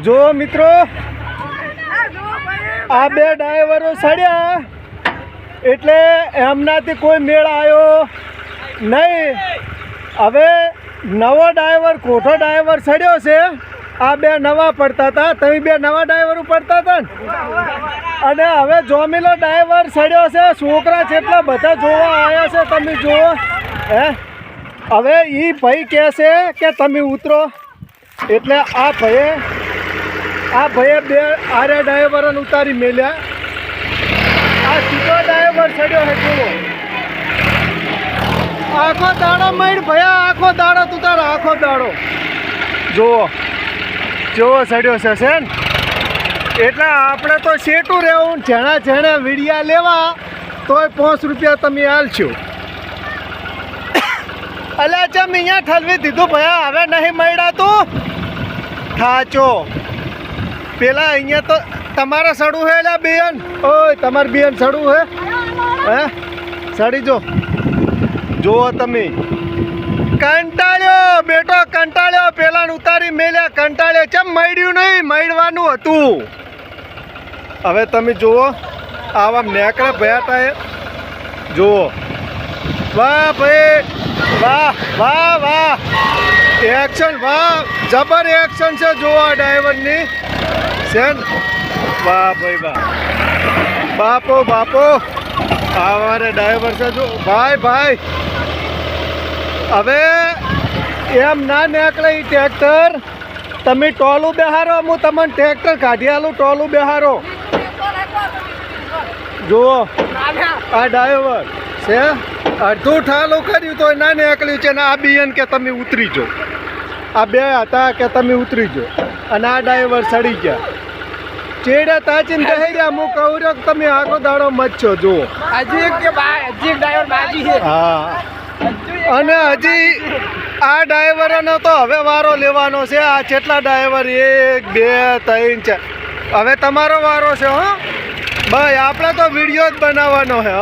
જો મિત્રો આ બે ડ્રાઈવરો સડ્યા એટલે એમનાથી કોઈ મેળ આવ્યો નહીં. હવે નવો ડ્રાઈવર કોઠો ડ્રાઈવર સડ્યો છે. આ બે નવા પડતા હતા, તમે બે નવા ડ્રાઈવરો પડતા હતા ને. અને હવે જોમીલો ડ્રાઈવર સડ્યો છે. છોકરા જેટલા બધા જોવા આવ્યા છે તમે જુઓ. હવે એ ભાઈ કહે છે કે તમે ઉતરો. એટલે આ ભાઈએ બે આર્યા ડ્રાઈવરોને ઉતારી મેલ્યા. આ સીધો ડ્રાઈવર સડ્યો છે જુઓ. આખો દાડો મળ ભયા, આખો દાડો તું તારો આખો દાડો જુઓ જેવો સડ્યો છે ને. એટલે આપણે તો શેટું રહેવું. જેણે વીડિયા લેવા તોય 5 રૂપિયા તમે હાલશો. અલ્યા ચમ અહીંયા ઠલવી દીધું ભયા, હવે નહીં મળ્યા તું થાચો. પેલા અહીંયા તો તમારે સડવું હે લ્યા બેન. ઓય તમારે બેન સડવું હે સડી જો જુઓ તમે. કંટાળ્યો બેટો કંટાળ્યો. પેલાને ઉતારી મેલ્યા કંટાળ્યો. ચમ મળ્યું નહીં, મળવાનું હતું. હવે તમે જુઓ આવા નેકળે ભયાટા જુઓ. વાહ ભાઈ વાહ વાહ વાહ એક્શન. વાહ જબર એક્શન છે જુઓ આ ડ્રાઈવરની છે. વાહ ભાઈ વાહ. બાપો બાપો અમારે ડ્રાઈવર છે જો ભાઈ. હવે એમ ના નીકળે એ ટ્રેક્ટર. તમે ટોલું બેહારો, હું તમને ટ્રેક્ટર કાઢી આલું. ટોલું બેહારો જુઓ આ ડ્રાઈવર છે. અડધું ઠાલું કર્યું તો ના નીકળ્યું છે. ને આ બીએન કે તમે ઉતરી જો. આ બે હતા કે તમે ઉતરી જો. અને આ ડ્રાઈવર સડી ગયા. ચેડા તાચીને કહી રહ્યા. હું કહું રહ્યો કે તમે આખો દાડો મત છો જુઓ. હા અને હજી આ ડ્રાઈવરોનો તો હવે વારો લેવાનો છે. આ કેટલા ડ્રાઈવર 1 2 3 4 હવે તમારો વારો છે. ભાઈ આપણે તો વિડીયો જ બનાવવાનો છે.